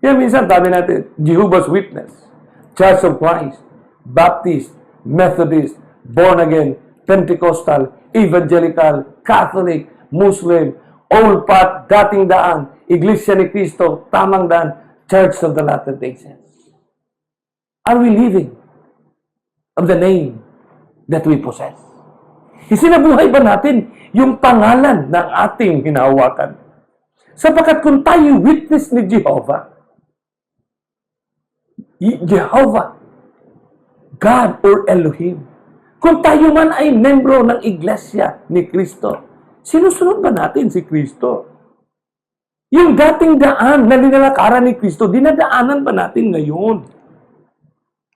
Kaya minsan sabi natin, Jehovah's Witness, Church of Christ, Baptist, Methodist, Born Again, Pentecostal, Evangelical, Catholic, Muslim, Old Path, Dating Daan, Iglesia ni Cristo, Tamang Daan, Church of the Latter-day Saints. Are we living of the name that we possess? Isinabuhay ba natin yung pangalan ng ating hinahawakan? Sapagkat kung tayo witness ni Jehovah, God or Elohim, kung tayo man ay membro ng iglesia ni Kristo, sinusunod ba natin si Kristo? Yung dating daan na nilalakaran ni Kristo, dinadaanan ba natin ngayon?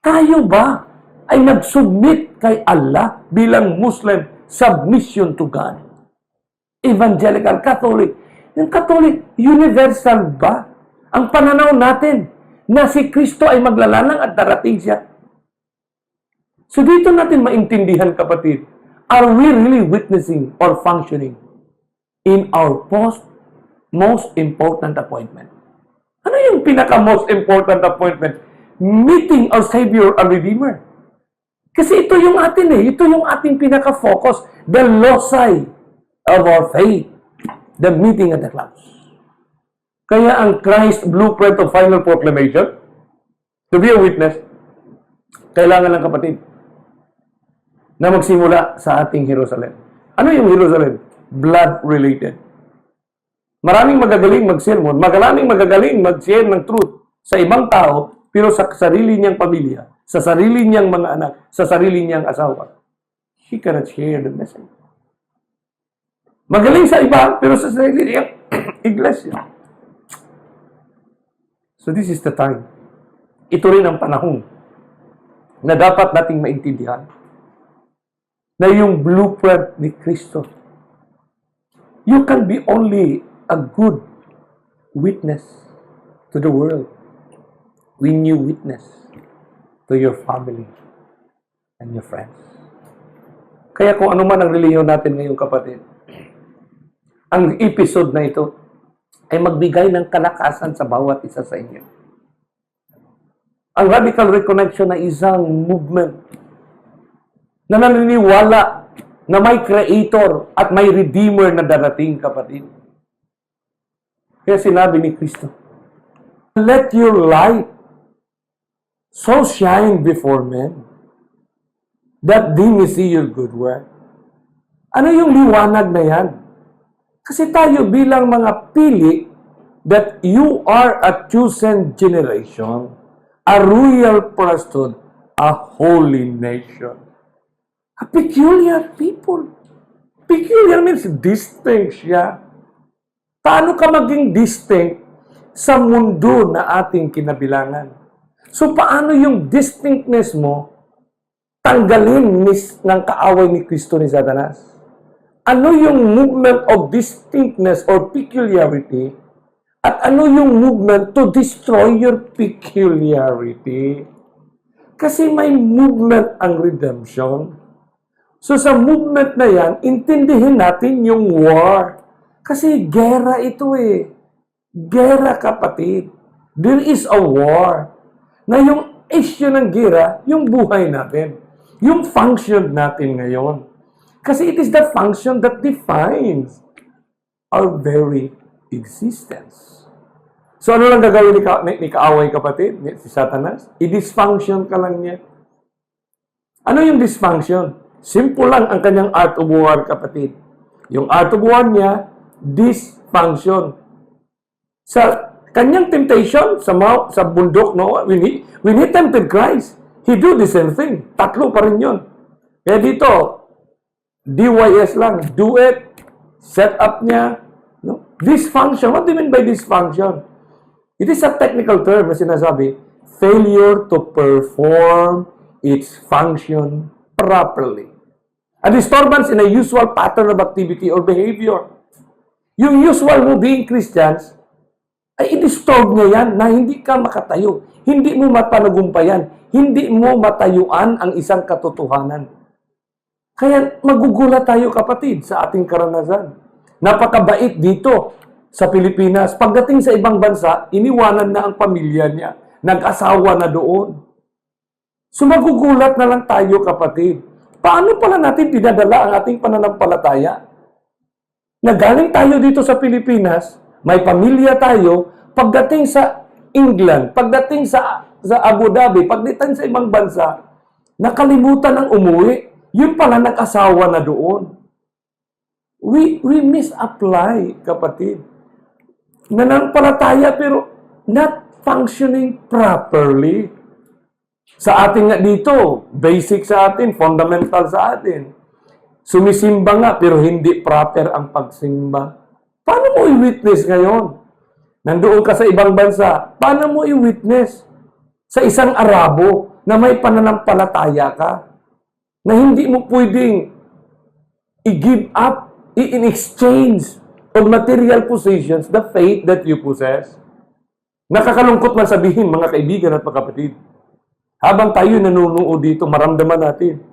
Tayo ba ay nag-submit kay Allah bilang Muslim, submission to God? Evangelical, Catholic. Yung Catholic, universal ba ang pananaw natin na si Kristo ay maglalalang at darating siya? So dito natin maintindihan, kapatid, are we really witnessing or functioning in our most important appointment? Ano yung pinaka-most important appointment? Meeting our Savior and Redeemer. Kasi ito yung atin ito yung ating pinaka-focus, the loci of our faith, the meeting at the clouds. Kaya ang Christ blueprint of final proclamation, to be a witness, kailangan ng kapatid na magsimula sa ating Jerusalem. Ano yung Jerusalem? Blood-related. Maraming magagaling mag-sermon, maraming magagaling mag-share ng truth sa ibang tao, pero sa sarili niyang pamilya, sa sarili niyang mga anak, sa sarili niyang asawa, he cannot share the message. Magaling sa iba, pero sa sarili niyang iglesia. So this is the time. Ito rin ang panahon na dapat nating maintindihan na yung blueprint ni Kristo. You can be only a good witness to the world when you witness to your family and your friends. Kaya kung ano man ang reliyon natin ngayon, kapatid, ang episode na ito ay magbigay ng kalakasan sa bawat isa sa inyo. Ang Radical Reconnection ay isang movement na naniniwala na may Creator at may Redeemer na darating, kapatid. Kaya sinabi ni Kristo, let your light so shine before men that they may see your good work. Ano yung liwanag na yan? Kasi tayo bilang mga pili, that you are a chosen generation, a royal priesthood, a holy nation, a peculiar people. Peculiar means distinct siya. Paano ka maging distinct sa mundo na ating kinabilangan? So, paano yung distinctness mo tanggalin ng kaaway ni Kristo ni Satanas? Ano yung movement of distinctness or peculiarity? At ano yung movement to destroy your peculiarity? Kasi may movement ang redemption. So, sa movement na yan, intindihin natin yung war. Kasi gera ito Gera, kapatid. There is a war. Na yung issue ng gera, yung buhay natin. Yung function natin ngayon. Kasi it is the function that defines our very existence. So ano lang gagawin ni kaaway, kapatid? Si Satanas? I-dysfunction ka lang niya. Ano yung dysfunction? Simple lang ang kanyang art of war, kapatid. Yung art of war niya, dysfunction. Sa kanyang temptation sa bundok, no? When he tempted Christ, he do the same thing. Tatlo pa rin yun. Kaya dito, DYS lang. Do it. Set up niya. No? Dysfunction. What do you mean by dysfunction? It is a technical term na sinasabi, failure to perform its function properly. A disturbance in a usual pattern of activity or behavior. Yung usual mo being Christians, ay i-disturb niya yan na hindi ka makatayo. Hindi mo mapanagumpayan. Hindi mo matayuan ang isang katotohanan. Kaya magugulat tayo, kapatid, sa ating karanasan. Napakabait dito sa Pilipinas. Pagdating sa ibang bansa, iniwanan na ang pamilya niya. Nag-asawa na doon. So magugulat na lang tayo, kapatid. Paano pala natin dinadala ang ating pananampalataya? Nagaling tayo dito sa Pilipinas, may pamilya tayo, pagdating sa England, pagdating sa Abu Dhabi, pagdating sa ibang bansa, nakalimutan ng umuwi. Yun pala nag-asawa na doon. We misapply, kapatid. Nananampalataya pero not functioning properly. Sa atin nga dito, basic sa atin, fundamental sa atin. Sumisimba nga, pero hindi proper ang pagsimba. Paano mo i-witness ngayon? Nandoon ka sa ibang bansa, paano mo i-witness sa isang Arabo na may pananampalataya ka? Na hindi mo pwedeng i-give up, in exchange of material possessions, the faith that you possess. Nakakalungkot man sabihin, mga kaibigan at mga kapatid, habang tayo nanunood dito, maramdaman natin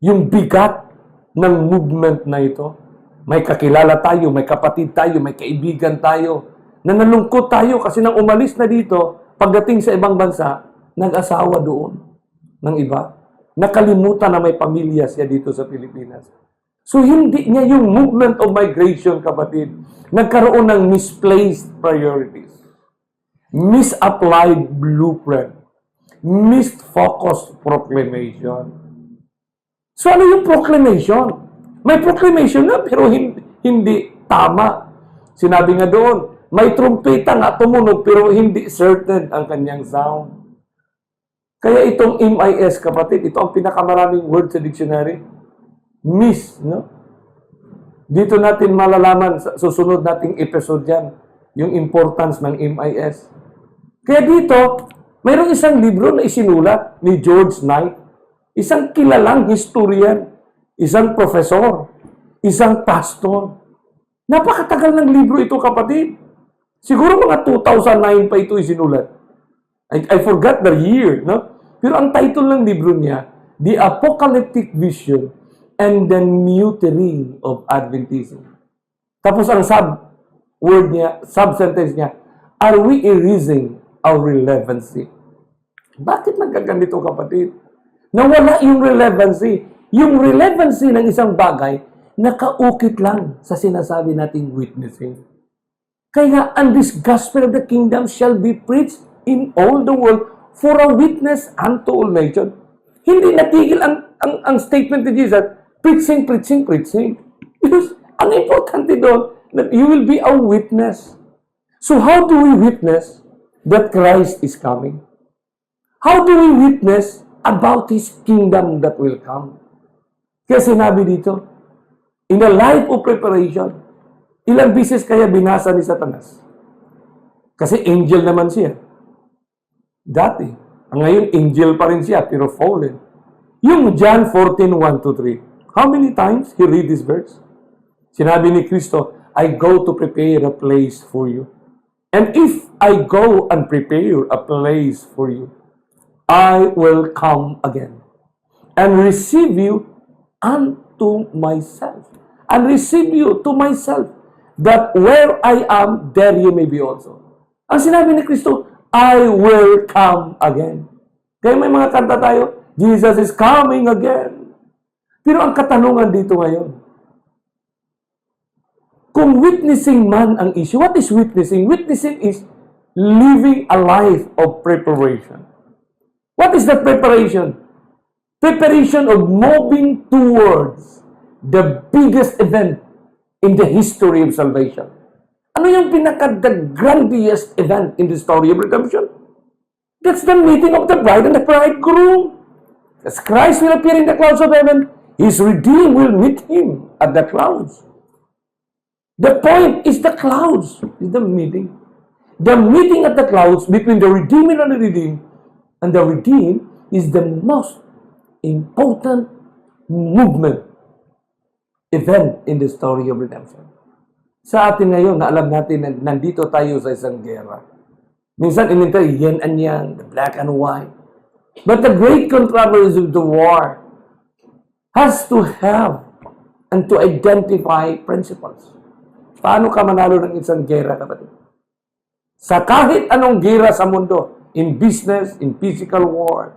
yung bigat ng movement na ito. May kakilala tayo, may kapatid tayo, may kaibigan tayo, na nalungkot tayo kasi nang umalis na dito, pagdating sa ibang bansa, nag-asawa doon ng iba. Nakalimutan na may pamilya siya dito sa Pilipinas. So hindi niya yung movement of migration, kapatid. Nagkaroon ng misplaced priorities, misapplied blueprint, missed focus proclamation. So ano yung proclamation? May proclamation na pero hindi tama. Sinabi nga doon, may trumpeta nga tumunog pero hindi certain ang kanyang sound. Kaya itong MIS, kapatid, ito ang pinakamaraming word sa dictionary. Miss, no? Dito natin malalaman sa susunod nating episode yan, yung importance ng MIS. Kaya dito, mayroong isang libro na isinulat ni George Knight, isang kilalang historian, isang profesor, isang pastor. Napakatagal ng libro ito, kapatid. Siguro mga 2009 pa ito isinulat. I forgot the year, no? Pero ang title ng libro niya, The Apocalyptic Vision and the Mutiny of Adventism. Tapos ang sub-sentence niya, are we erasing our relevancy? Bakit nagkaganito, kapatid? Nawala yung relevancy. Yung relevancy ng isang bagay, nakaukit lang sa sinasabi nating witnessing. Kaya, and this gospel of the kingdom shall be preached in all the world for a witness unto all nations. Hindi natigil ang statement ni Jesus, preaching. Because ang importante doon, that you will be a witness. So how do we witness that Christ is coming? How do we witness about His kingdom that will come? Kaya sinabi dito, in a life of preparation, ilang bisis kaya binasa ni Satanas? Kasi angel naman siya. Dati. Ngayon, angel pa rin siya, pero fallen. Yung John 14:1-3. How many times he read this verse? Sinabi ni Kristo, I go to prepare a place for you. And if I go and prepare a place for you, I will come again and receive you unto myself. And receive you to myself, that where I am, there you may be also. Ang sinabi ni Kristo, I will come again. Kaya may mga kanta tayo, Jesus is coming again. Pero ang katanungan dito ngayon, kung witnessing man ang issue, what is witnessing? Witnessing is living a life of preparation. What is that preparation? Preparation of moving towards the biggest event in the history of salvation. Ano yung the grandest event in the story of redemption? That's the meeting of the bride and the bridegroom. As Christ will appear in the clouds of heaven, His redeemed will meet Him at the clouds. The point is the clouds, is the meeting. The meeting at the clouds between the redeemed and the redeemed, and the redeemed is the most important movement, event in the story of redemption. Sa atin ngayon, na alam natin na nandito tayo sa isang gera. Minsan, inintay, yin and yang, the black and white. But the great controversy of the war has to have and to identify principles. Paano ka manalo ng isang gera, kapatid? Sa kahit anong gera sa mundo, in business, in physical war,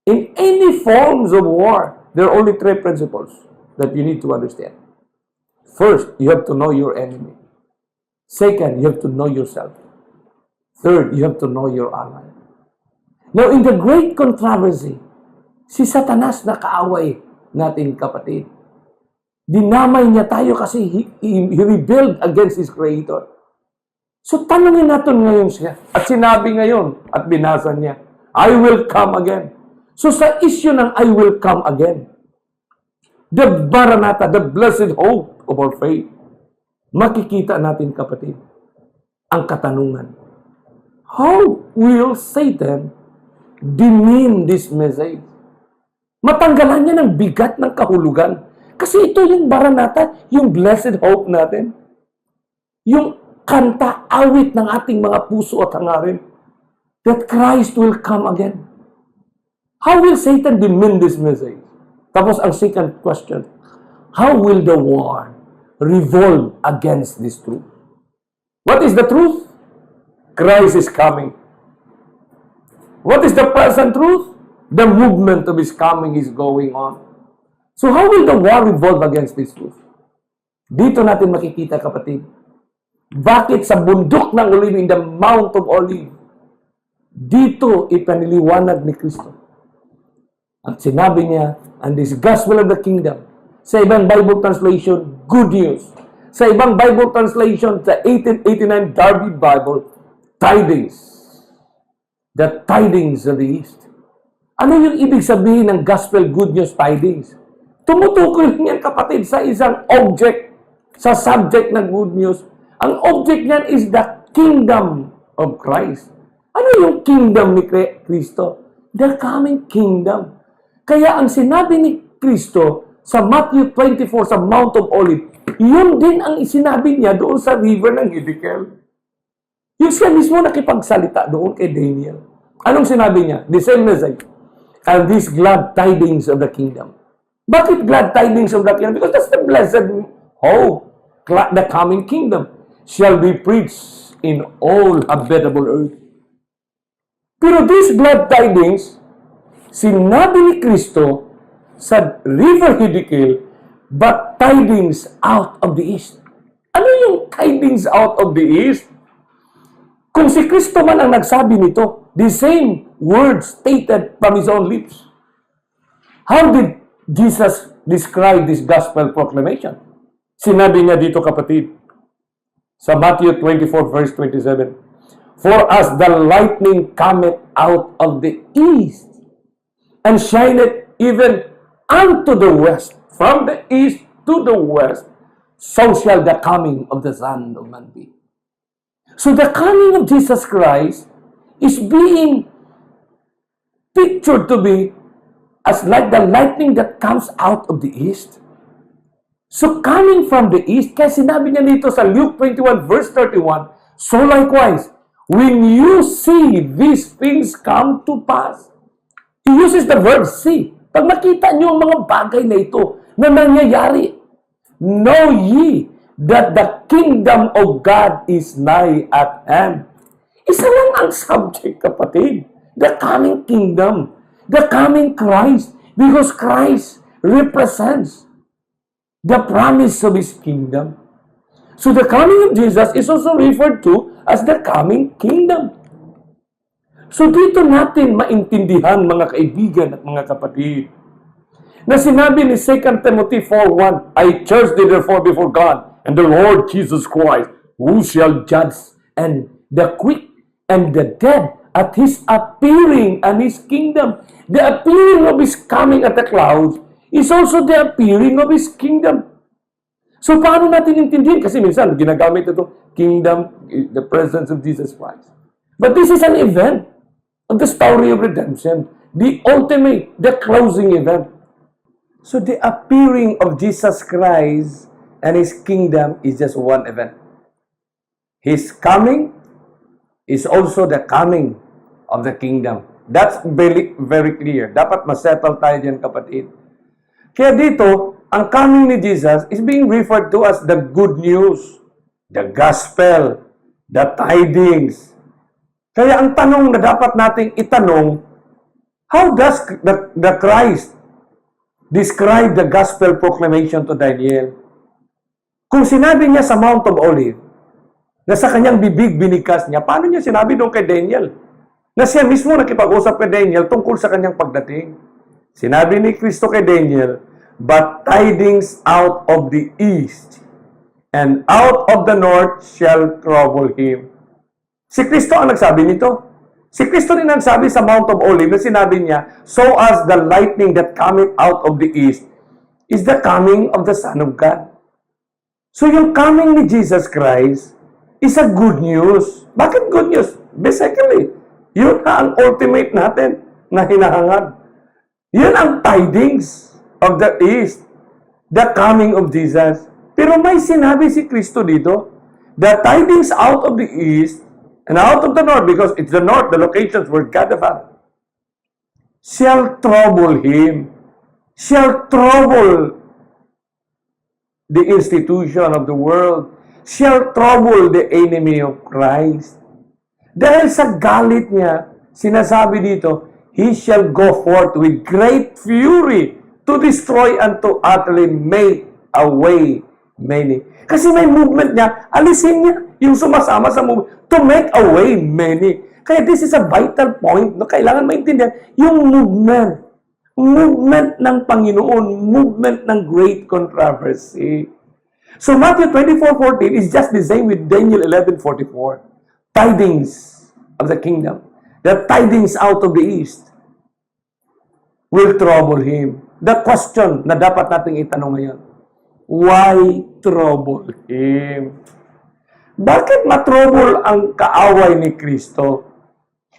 in any forms of war, there are only three principles that you need to understand. First, you have to know your enemy. Second, you have to know yourself. Third, you have to know your ally. Now, in the great controversy, si Satanas na kaaway natin, kapatid. Dinamay niya tayo kasi he rebelled against his creator. So, tanungin natin ngayon siya. At sinabi ngayon, at binasa niya, I will come again. So, sa issue ng I will come again, the Maranatha, the blessed hope of our faith, makikita natin, kapatid, ang katanungan. How will Satan demean this message? Matanggalan niya ng bigat ng kahulugan. Kasi ito yung Maranatha, yung blessed hope natin. Yung kanta, awit ng ating mga puso at hangarin. That Christ will come again. How will Satan demean this message? Tapos ang second question, how will the war revolve against this truth? What is the truth? Christ is coming. What is the present truth? The movement of His coming is going on. So how will the war revolve against this truth? Dito natin makikita, kapatid, bakit sa bundok ng Olive, in the Mount of Olive, dito ipaniliwanag ni Kristo. At sinabi niya, and this gospel of the kingdom, sa ibang Bible translation, good news. Sa ibang Bible translation, sa 1889 Darby Bible, tidings. The tidings of the East. Ano yung ibig sabihin ng gospel good news tidings? Tumutukoy niyan, kapatid, sa isang object, sa subject ng good news. Ang object niyan is the kingdom of Christ. Ano yung kingdom ni Kristo? The coming kingdom. Kaya ang sinabi ni Kristo sa Matthew 24 sa Mount of Olives, yun din ang sinabi niya doon sa river ng Hiddekel. Yung siya mismo nakipagsalita doon kay Daniel. Anong sinabi niya? The same message. And these glad tidings of the kingdom. Bakit glad tidings of the kingdom? Because that's the blessed hope. The coming kingdom shall be preached in all habitable earth. Pero these glad tidings, sinabi ni Kristo sa River Hiddekel, but tidings out of the east. Ano yung tidings out of the east? Kung si Kristo man ang nagsabi nito, the same words stated from His own lips. How did Jesus described this gospel proclamation? Sinabi niya dito, kapatid, sa Matthew 24 verse 27, for as the lightning cometh out of the east, and shineth even unto the west, from the east to the west, so shall the coming of the Son of Man be. So the coming of Jesus Christ is being pictured to be as like the lightning that comes out of the east. So coming from the east, kaya sinabi niya dito sa Luke 21 verse 31, so likewise, when you see these things come to pass, He uses the verb see. Pag makita niyo ang mga bagay na ito na nangyayari, know ye that the kingdom of God is nigh at hand. Isa lang ang subject, kapatid. The coming kingdom. The coming Christ. Because Christ represents the promise of His kingdom. So the coming of Jesus is also referred to as the coming kingdom. So dito natin maintindihan, mga kaibigan at mga kapatid, na sinabi ni 2 Timothy 4:1, I charge thee therefore before God and the Lord Jesus Christ, who shall judge and the quick and the dead at His appearing and His kingdom. The appearing of His coming at the clouds is also the appearing of His kingdom. So paano natin intindihin? Kasi minsan ginagamit ito, kingdom, the presence of Jesus Christ. But this is an event of the story of redemption. The ultimate, the closing event. So the appearing of Jesus Christ and His kingdom is just one event. His coming is also the coming of the kingdom. That's very, very clear. Dapat masettle tayo dyan, kapatid. Kaya dito, ang coming ni Jesus is being referred to as the good news. the gospel, the tidings. Kaya ang tanong na dapat nating itanong, how does the Christ describe the gospel proclamation to Daniel? Kung sinabi niya sa Mount of Olives, na sa kanyang bibig binigkas niya, paano niya sinabi doon kay Daniel? Na siya mismo nakipag-usap kay Daniel tungkol sa kanyang pagdating. Sinabi ni Kristo kay Daniel, but tidings out of the east and out of the north shall trouble him. Si Kristo ang nagsabi nito. Si Kristo rin ang nagsabi sa Mount of Olives na sinabi niya, so as the lightning that cometh out of the east is the coming of the Son of God. So yung coming ni Jesus Christ is a good news. Bakit good news? Basically, yun na ang ultimate natin na hinahangad. Yun ang tidings of the east. The coming of Jesus. Pero may sinabi si Kristo dito, the tidings out of the east and out of the north, because it's the north, the locations where God the Father, shall trouble him. Shall trouble the institution of the world, shall trouble the enemy of Christ. Dahil sa galit niya, sinasabi dito, he shall go forth with great fury to destroy and to utterly make away many. Kasi may movement niya, alisin niya yung sumasama sa movement to make away many. Kaya this is a vital point na kailangan maintindihan, yung movement. Movement ng Panginoon, movement ng great controversy. So Matthew 24:14 is just the same with Daniel 11:44. Tidings of the kingdom. The tidings out of the east will trouble him. The question na dapat nating itanong ngayon, why trouble him? Bakit matrouble ang kaaway ni Kristo?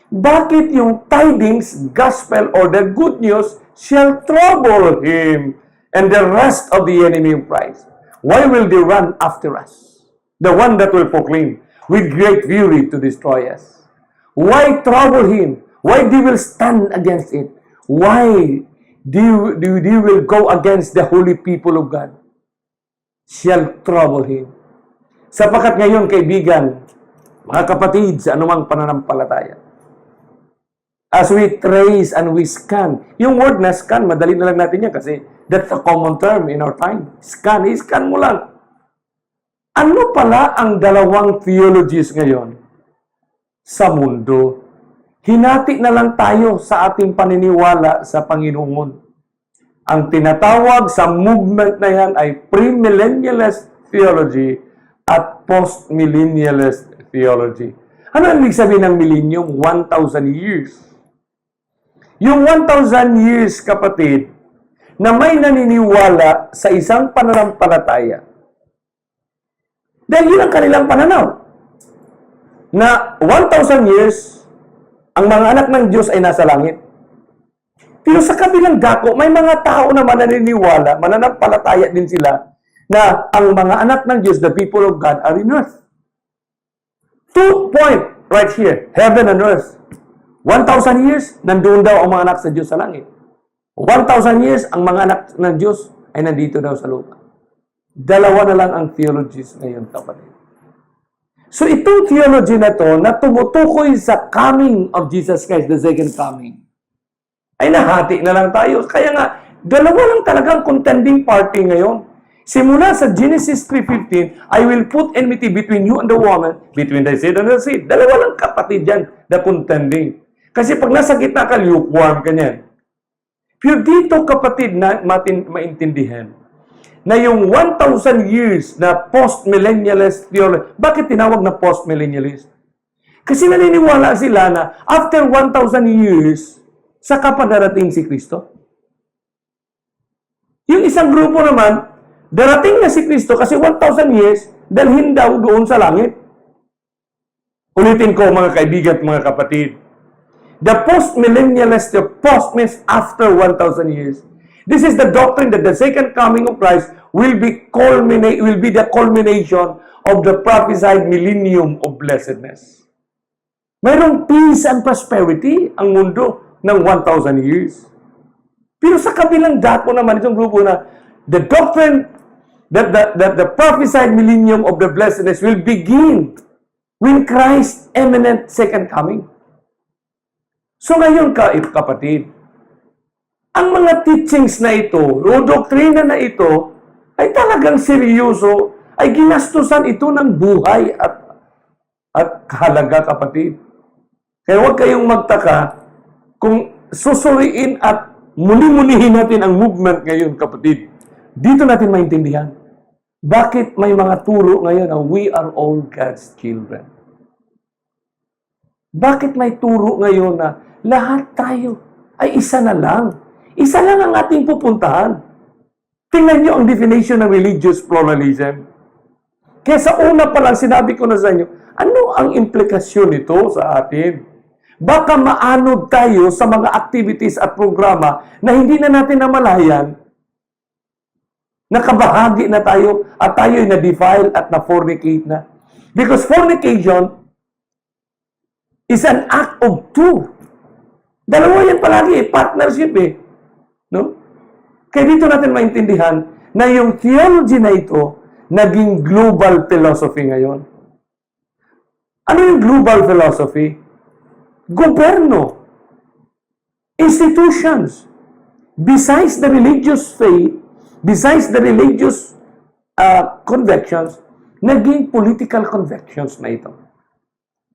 Bakit yung tidings, gospel, or the good news shall trouble him and the rest of the enemy of Christ? Why will they run after us? The one that will proclaim with great fury to destroy us. Why trouble him? Why they will stand against it? Why they will go against the holy people of God? Shall trouble him. Sapagkat ngayon, kaibigan, mga kapatid sa anumang pananampalataya, as we trace and we scan, yung word na scan, madali na lang natin yan kasi that's a common term in our time. Scan, i-scan mo lang. Ano pala ang dalawang theologies ngayon sa mundo? Hinati na lang tayo sa ating paniniwala sa Panginoon. Ang tinatawag sa movement na yan ay premillennialist theology at postmillennialist theology. Ano ang ibig sabihin ng millennium? 1,000 years. Yung 1,000 years, kapatid, na may naniniwala sa isang pananampalataya. Dahil yun ang kanilang pananaw. Na 1,000 years, ang mga anak ng Diyos ay nasa langit. Pero sa kabilang dako, may mga tao na mananiniwala, mananampalataya din sila, na ang mga anak ng Diyos, the people of God, are in earth. 2 point right here, heaven and earth. 1,000 years, nandoon daw ang mga anak sa Diyos sa langit. 1,000 years, ang mga anak ng Diyos ay nandito daw sa lupa. Dalawa na lang ang theologies ngayon, kapatid. So itong theology na to, na tumutukoy sa coming of Jesus Christ, the second coming, ay nahati na lang tayo. Kaya nga, dalawa lang talagang contending party ngayon. Simula sa Genesis 3:15, I will put enmity between you and the woman, between thy seed and the seed. Dalawa lang kapatid yan, the contending. Kasi pag nasa gitna ka, lukewarm ka niyan. Pero dito kapatid na maintindihan na yung 1,000 years na post-millennialist theology, bakit tinawag na post-millennialist? Kasi naniniwala sila na after 1,000 years, saka pa darating si Kristo. Yung isang grupo naman, darating na si Kristo kasi 1,000 years, dalhin daw doon sa langit. Ulitin ko mga kaibigan at mga kapatid. The post-millennialist, the post means after 1,000 years. This is the doctrine that the second coming of Christ will be the culmination of the prophesied millennium of blessedness. Mayroong peace and prosperity ang mundo ng 1,000 years. Pero sa kabilang dako naman itong grupo na the doctrine that the prophesied millennium of the blessedness will begin when Christ's imminent second coming. So ngayon, kapatid, ang mga teachings na ito, o doktrina na ito, ay talagang seryoso, ay ginastusan ito ng buhay at kahalaga, kapatid. Kaya huwag kayong magtaka kung susuriin at muli-mulihin natin ang movement ngayon, kapatid. Dito natin maintindihan. Bakit may mga turo ngayon na we are all God's children? Bakit may turo ngayon na lahat tayo ay isa na lang? Isa lang ang ating pupuntahan. Tingnan niyo ang definition ng religious pluralism. Kaya sa una pa lang sinabi ko na sa inyo, ano ang implikasyon nito sa atin? Baka maanod tayo sa mga activities at programa na hindi na natin namalayan, nakabahagi na tayo at tayo'y na-defile at na-fornicate na. Because fornication is an act of two. Dalawa yan palagi, partnership No? Kaya dito natin maintindihan na yung theology na ito naging global philosophy ngayon. Ano yung global philosophy? Gobyerno, institutions, besides the religious faith, besides the religious convictions, naging political convictions na ito.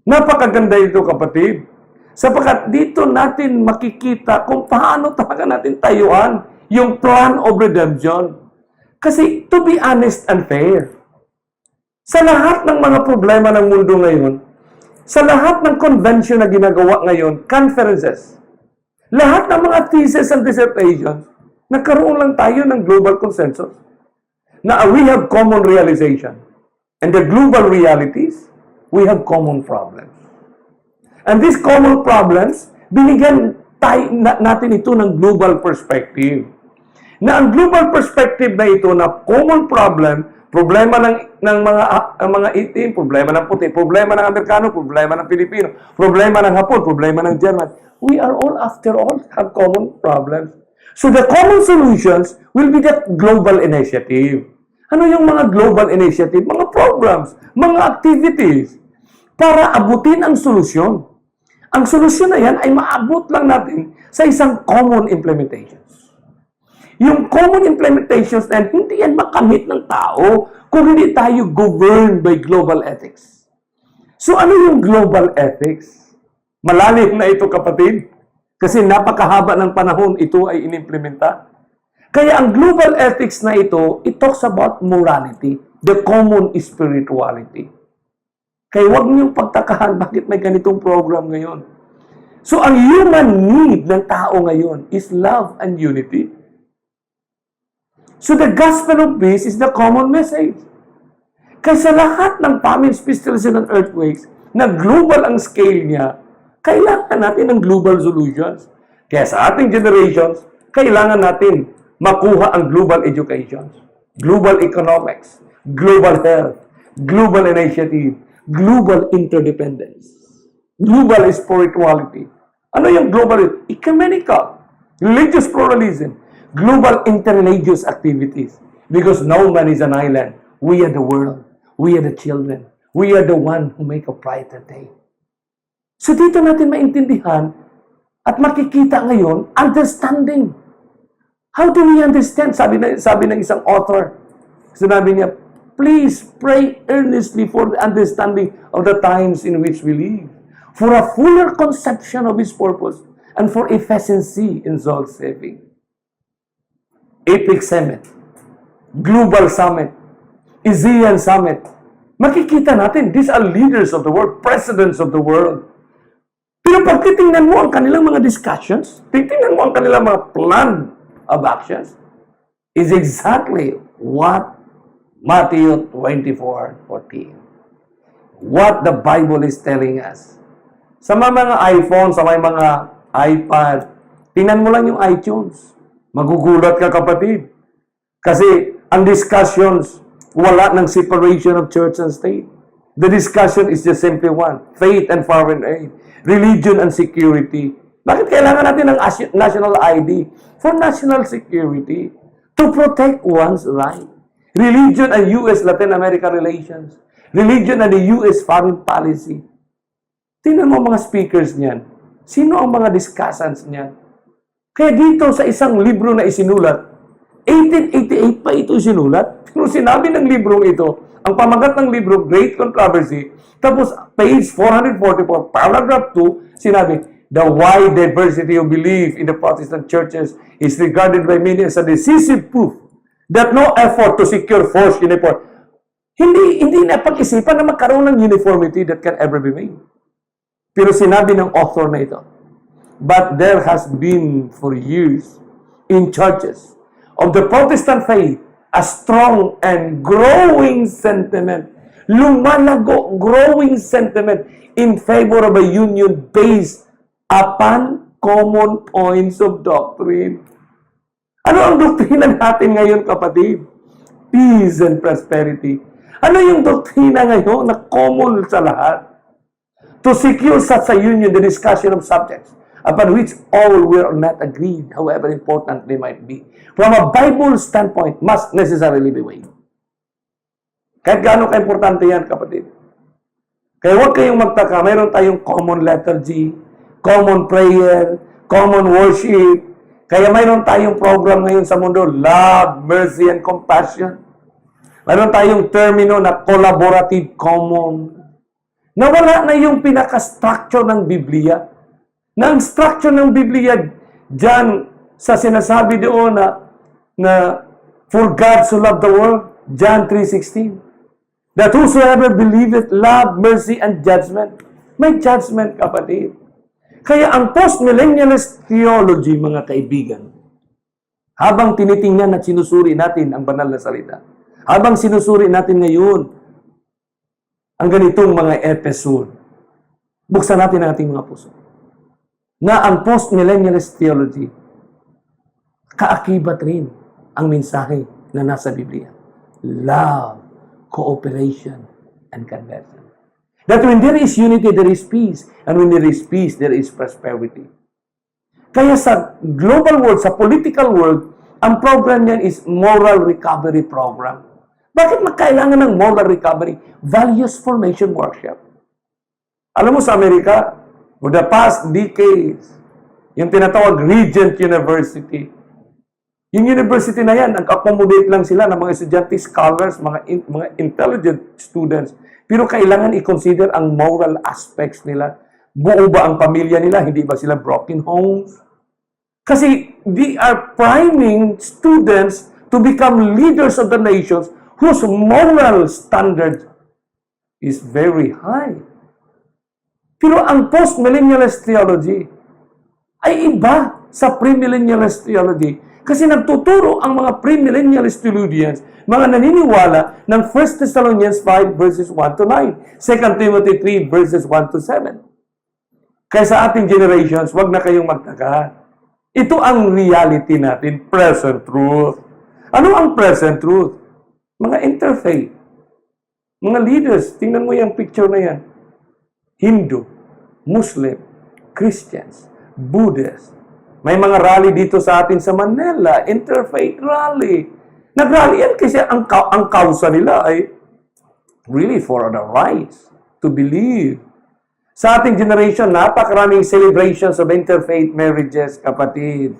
Napakaganda ito, kapatid. Sapagkat dito natin makikita kung paano talaga natin tayuan yung plan of redemption. Kasi, to be honest and fair, sa lahat ng mga problema ng mundo ngayon, sa lahat ng convention na ginagawa ngayon, conferences, lahat ng mga thesis and dissertations, nagkaroon lang tayo ng global consensus na we have common realization. And the global realities, we have common problems. And these common problems, binigyan natin ito ng global perspective. Na ang global perspective na ito na common problem, problema ng mga itim, problema ng puti, problema ng Amerikano, problema ng Pilipino, problema ng Hapon, problema ng German. We are all, after all, have common problems. So the common solutions will be the global initiative. Ano yung mga global initiative? Mga programs, mga activities para abutin ang solusyon. Ang solusyon na yan ay maabot lang natin sa isang common implementations. Yung common implementations na yan, hindi yan makamit ng tao kung hindi tayo governed by global ethics. So ano yung global ethics? Malalim na ito, kapatid. Kasi napakahaba ng panahon ito ay inimplementa. Kaya ang global ethics na ito, it talks about morality, the common spirituality. Kaya huwag niyong pagtakahan bakit may ganitong program ngayon. So, ang human need ng tao ngayon is love and unity. So, the gospel of peace is the common message. Kaya sa lahat ng famines, pestilence, and earthquakes, na global ang scale niya, kailangan natin ng global solutions. Kaya sa ating generations, kailangan natin makuha ang global education, global economics, global health, global initiative, global interdependence, global spirituality. Ano yung global? Ecumenical, religious pluralism, global interreligious activities. Because no man is an island. We are the world. We are the children. We are the one who make a brighter day. So dito natin maintindihan at makikita ngayon, understanding. How do we understand? Sabi ng isang author, sinabi niya, please pray earnestly for the understanding of the times in which we live, for a fuller conception of His purpose, and for efficiency in soul saving. Epic Summit, Global Summit, ASEAN Summit. Makikita natin, these are leaders of the world, presidents of the world. Pero pag titingnan mo ang kanilang mga discussions, titingnan mo ang kanilang mga plan of actions, is exactly what Matthew 24:14. What the Bible is telling us. Sa mga iPhone, sa mga iPad, tingnan mo lang yung iTunes. Magugulat ka, kapatid. Kasi ang discussions, wala ng separation of church and state. The discussion is just simply one. Faith and foreign aid. Religion and security. Bakit kailangan natin ng national ID? For national security. To protect one's right. Religion and U.S.-Latin America relations. Religion and the U.S. foreign policy. Tingnan mo mga speakers niyan. Sino ang mga discussants niyan? Kaya dito sa isang libro na isinulat, 1888 pa ito isinulat. Pero sinabi ng librong ito, ang pamagat ng libro, Great Controversy, tapos page 444, paragraph 2, sinabi, the wide diversity of belief in the Protestant churches is regarded by many as a decisive proof that no effort to secure forced uniform. Hindi na pag-isipan na magkaroon ng uniformity that can ever be made. Pero sinabi ng author na ito, but there has been for years in churches of the Protestant faith a strong and growing sentiment, lumalago, growing sentiment in favor of a union based upon common points of doctrine. Ano ang doktrina natin ngayon, kapatid? Peace and prosperity. Ano yung doktrina ngayon na common sa lahat? To secure such a union, the discussion of subjects upon which all were not agreed, however important they might be, from a Bible standpoint, must necessarily be weighed. Kahit gaano ka-importante yan, kapatid. Kaya huwag kayong magtaka, mayroon tayong common liturgy, common prayer, common worship. Kaya mayroon tayong program ngayon sa mundo, love, mercy, and compassion. Mayroon tayong termino na collaborative common. Nawala na yung pinaka-structure ng Biblia. Na ang structure ng Biblia dyan sa sinasabi doon na for God so loved the world, John 3:16. That whosoever believeth, love, mercy, and judgment. May judgment, kapatid. Kaya ang post-millennialist theology, mga kaibigan, habang tinitingnan at sinusuri natin ang banal na salita, habang sinusuri natin ngayon ang ganitong mga episode, buksan natin ang ating mga puso. Na ang post-millennialist theology, kaakibat rin ang mensahe na nasa Biblia. Love, cooperation, and conversion. That when there is unity, there is peace. And when there is peace, there is prosperity. Kaya sa global world, sa political world, ang program niyan is moral recovery program. Bakit magkailangan ng moral recovery? Values formation workshop. Alam mo sa Amerika, for the past decades, yung tinatawag Regent University. Yung university na yan, nag-accommodate lang sila ng mga estudyante, scholars, mga intelligent students. Pero kailangan i-consider ang moral aspects nila. Buo ba ang pamilya nila? Hindi ba sila broken homes? Kasi they are priming students to become leaders of the nations whose moral standard is very high. Pero ang post-millennialist theology ay iba sa pre-millennialist theology. Kasi nagtuturo ang mga pre-millennialist theologians, mga naniniwala ng 1 Thessalonians 5 verses 1 to 9, 2 Timothy 3 verses 1 to 7. Kaya sa ating generations, wag na kayong magtaka. Ito ang reality natin, present truth. Ano ang present truth? Mga interfaith, mga leaders, tingnan mo yung picture na yan. Hindu, Muslim, Christians, Buddhists. May mga rally dito sa atin sa Manila, interfaith rally. Nag-rally yan kasi ang kausa nila ay really for the rights to believe. Sa ating generation, napakaraming celebrations of interfaith marriages, kapatid.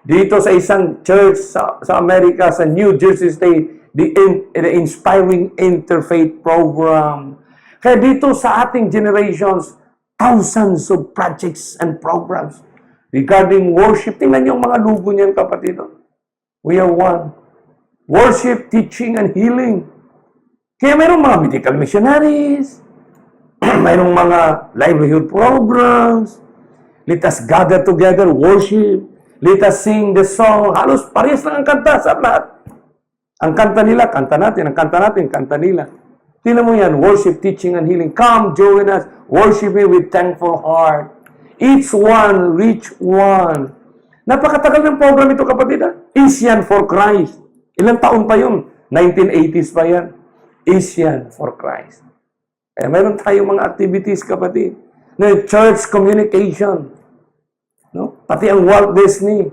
Dito sa isang church sa Amerika, sa New Jersey State, the Inspiring Interfaith Program. Kaya dito sa ating generations, thousands of projects and programs regarding worship. Tingnan niyo ang mga lugo niyan, kapatid. We are one. Worship, teaching, and healing. Kaya mayroong mga medical missionaries, mayroong mga livelihood programs. Let us gather together, worship. Let us sing the song. Halos parehas lang ang kanta sa lahat. Ang kanta nila, kanta natin. Ang kanta natin, kanta nila. Tingnan mo yan, worship, teaching, and healing. Come, join us. Worship me with thankful heart. Each one, reach one. Napakatagal ng program ito, kapatid. Asian for Christ. Ilang taon pa yun? 1980s pa yan. Asian for Christ. Eh, mayroon tayong mga activities, kapatid. Na church communication. No? Pati ang Walt Disney.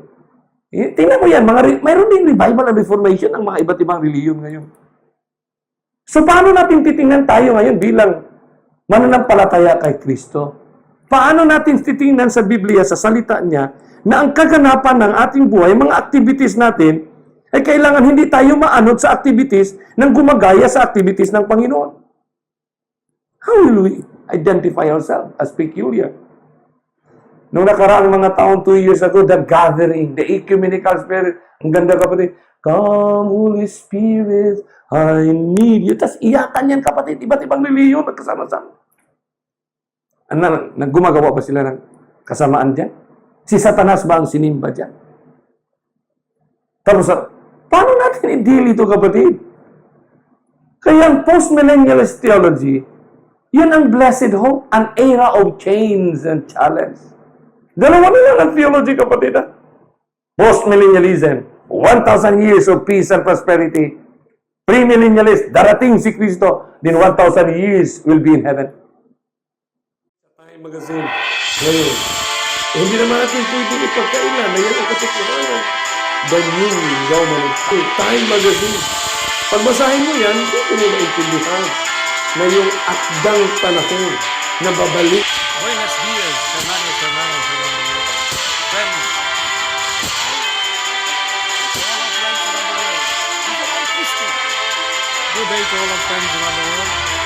Tingnan mo yan, mayroon din revival and reformation ng mga iba't ibang reliyon ngayon. So, paano natin titingnan tayo ngayon bilang mananampalataya kay Kristo? Paano natin titingnan sa Biblia, sa salita niya, na ang kaganapan ng ating buhay, mga activities natin, ay kailangan hindi tayo maanod sa activities ng gumagaya sa activities ng Panginoon. How will we identify ourselves as peculiar? Nung nakaraang mga taon, 2 years ago, the gathering, the ecumenical spirit, ang ganda kapatid, Come, Holy Spirit, I need you. Tapos iyakan yan kapatid, iba't ibang reliyon, nagkasama-sama. Naggumagawa pa sila ng kasamaan dyan? Si Satanas ba ang sinimba dyan? Tapos, paano natin i-deal ito kapatid? Kaya ang post-millennialist theology, yun ang blessed hope, an era of change and challenge. Dalawa na lang ang theology, kapatid. Post-millennialism, 1,000 years of peace and prosperity. Pre-millennialist, darating si Kristo, then 1,000 years will be in heaven. Time magazine. Ngayon, hindi naman natin pwedeng ipagkailan na yan ang katotohanan. The New Roman Time magazine. Pagbasahin mo yan, hindi ko na intindihan na yung akdang panahon na babalik. Buenos días, hermanos, hermanas, around the world. Friends, to all our friends around the world. Even all Christians. Good day to all our friends around the world.